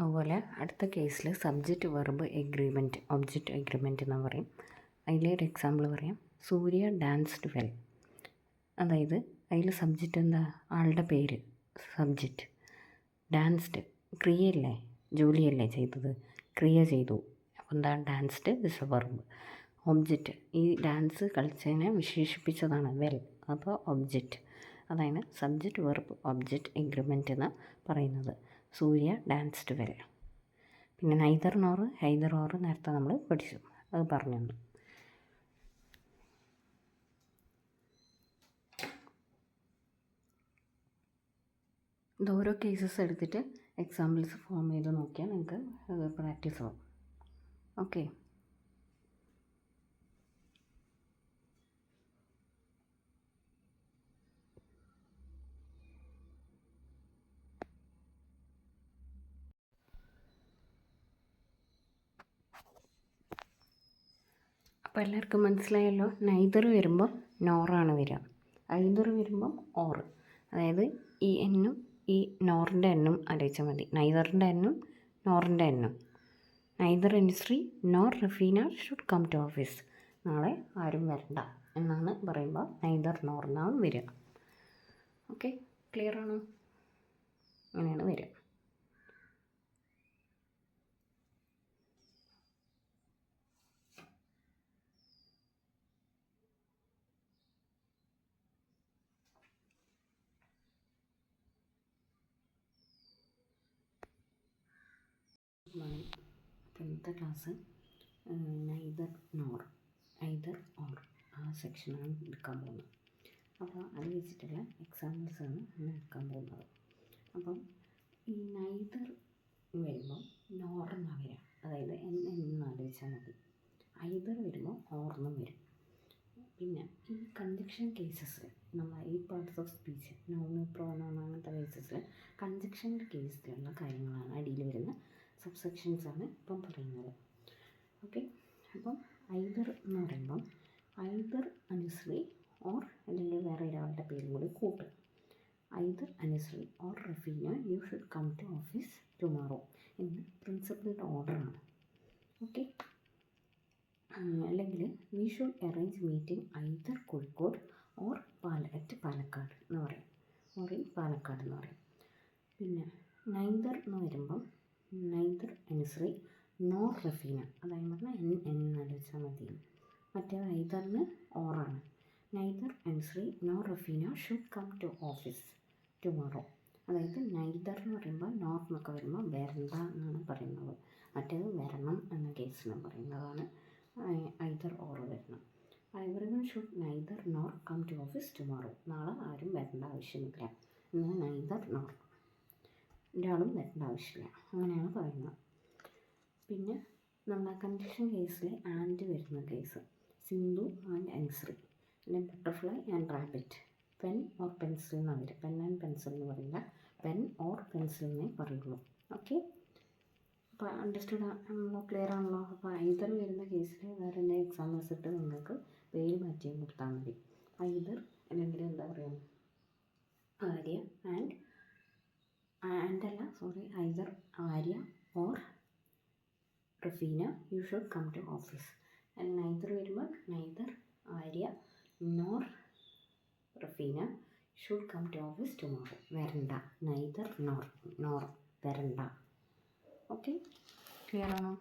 അതുപോലെ അടുത്ത കേസിൽ subject verb agreement object agreement എന്ന് പറയും. അതിലൊരു എക്സാമ്പിൾ പറയാം. സൂര്യ ഡാൻസ്ഡ് വെൽ. അതായത് അതിൽ സബ്ജക്റ്റ് എന്താ? ആളുടെ പേര് സബ്ജക്റ്റ്. ഡാൻസ്ഡ് ക്രിയയല്ലേ, ജോലിയല്ലേ ചെയ്തത്, ക്രിയ ചെയ്തു. അപ്പോൾ എന്താ? Danced is A verb. Object ഈ ഡാൻസ് കളിച്ചതിനെ വിശേഷിപ്പിച്ചതാണ് വെൽ. അപ്പോൾ ഒബ്ജക്റ്റ്. അതാണ് സബ്ജക്റ്റ് വെർബ് ഒബ്ജക്റ്റ് എഗ്രിമെൻറ്റ് എന്ന് പറയുന്നത്. സൂര്യ ഡാൻസ്ഡ് വെൽ. പിന്നെ നൈദർ നോർ ഹൈദർ ഓർ നേരത്തെ നമ്മൾ പഠിച്ചു, അത് പറഞ്ഞു തന്നു. ഇത് ഓരോ കേസസ് എടുത്തിട്ട് എക്സാമ്പിൾസ് ഫോം ചെയ്ത് നോക്കിയാൽ നിങ്ങൾക്ക് പ്രാക്ടീസ് ആവും. ഓക്കെ. അപ്പോൾ എല്ലാവർക്കും മനസ്സിലായല്ലോ. നൈദർ വരുമ്പോൾ നോറാണ് വരിക, ഐദർ വരുമ്പം ഓർ. അതായത് ഈ എന്നും ഈ നോറിൻ്റെ എന്നും ആലോചിച്ചാൽ മതി. നൈദറിൻ്റെ എന്നും നോറിൻ്റെ എന്നും. Neither Anushree nor Rafeena should come to office. നാളെ ആരും വരണ്ട എന്നാണ് പറയുമ്പോൾ നൈദർ നോർ എന്നാണ് വരിക. ഓക്കെ, ക്ലിയർ ആണോ? അങ്ങനെയാണ് വരിക. ഇന്നത്തെ class neither nor either or ആ സെക്ഷനാണ് എടുക്കാൻ പോകുന്നത്. അപ്പോൾ അത് വെച്ചിട്ടുള്ള എക്സാമ്പിൾസാണ് നമ്മൾ എടുക്കാൻ പോകുന്നത്. അപ്പം ഈ നൈദർ വരുമ്പോൾ നോറെന്നാണ് വരിക. അതായത് എന്ന് ആലോചിച്ചാൽ മതി. ഐദർ വരുമ്പോൾ ഓർന്നും വരും. പിന്നെ ഈ കൺജക്ഷൻ കേസസ് നമ്മൾ ഈ parts of speech noun pronoun അങ്ങനത്തെ കേസസിൽ കൺജക്ഷൻ്റെ കേസിലുള്ള കാര്യങ്ങളാണ് അടിയിൽ വരുന്ന സബ്സെക്ഷൻസാണ് ഇപ്പം പറയുന്നത്. ഓക്കെ. അപ്പം ഐദർ എന്ന് പറയുമ്പം ഐദർ അനുശ്രീ ഓർ അല്ലെങ്കിൽ വേറെ ഒരാളുടെ പേരും കൂടി കൂട്ടുക. Either Anushree or Rafeena you should come to office tomorrow എന്ന് പ്രിൻസിപ്പലിൻ്റെ ഓർഡറാണ്. ഓക്കെ. അല്ലെങ്കിൽ we should arrange meeting either Kozhikode or Palakkad എന്ന് പറയും, ഓർ ഇൻ പാലക്കാട് എന്ന് പറയും. പിന്നെ നൈദർ എന്ന് വരുമ്പം നൈദർ അനുശ്രീ നോർ റഫീന. അതായത് പറഞ്ഞാൽ എന്നാലോചിച്ചാൽ മതി. മറ്റേത് ഐദറിന് ഓറാണ്. Neither Anushree nor Rafeena should come to office tomorrow. അതായത് നൈദർ എന്ന് പറയുമ്പോൾ നോർ എന്നൊക്കെ വരുമ്പോൾ വരണ്ട എന്നാണ് പറയുന്നത്. മറ്റേത് വരണം എന്ന കേസിന് പറയുന്നതാണ് ഐദർ ഓർ വരണം. Everyone should neither nor come to office tomorrow. നാളെ ആരും വരേണ്ട ആവശ്യമില്ല. എന്നാൽ നൈദർ നോർ ഒരാളും വരേണ്ട ആവശ്യമില്ല, അങ്ങനെയാണ് പറയുന്നത്. പിന്നെ നമ്മുടെ കണ്ടീഷൻ കേസിൽ ആൻഡ് വരുന്ന കേസ് സിന്ധു ആൻഡ് അനുശ്രീ, പിന്നെ butterfly and rabbit, pen or pencil എന്നാണ് വരിക. പെൻ ആൻഡ് പെൻസിൽ എന്ന് പറയില്ല, പെൻ ഓർ പെൻസിലിനെ പറയുള്ളൂ. ഓക്കെ. അപ്പോൾ അണ്ടർസ്റ്റുഡ് ആണല്ലോ, ക്ലിയർ ആണല്ലോ. അപ്പോൾ ഐദർ വരുന്ന കേസിൽ വേറെ എന്തെങ്കിലും എക്സാമ്പിൾസ് ഇട്ട് നിങ്ങൾക്ക് പേര് മാറ്റിയും കൊടുത്താൽ മതി. ഐദർ അല്ലെങ്കിൽ എന്താ പറയുക, Arya either Arya or Rafeena you should come to office. And neither വരുമ്പോൾ neither Arya nor Rafeena should come to office tomorrow. വരണ്ട, നൈദർ നോർ വരണ്ട. ഓക്കെ, ക്ലിയർ ആണോ?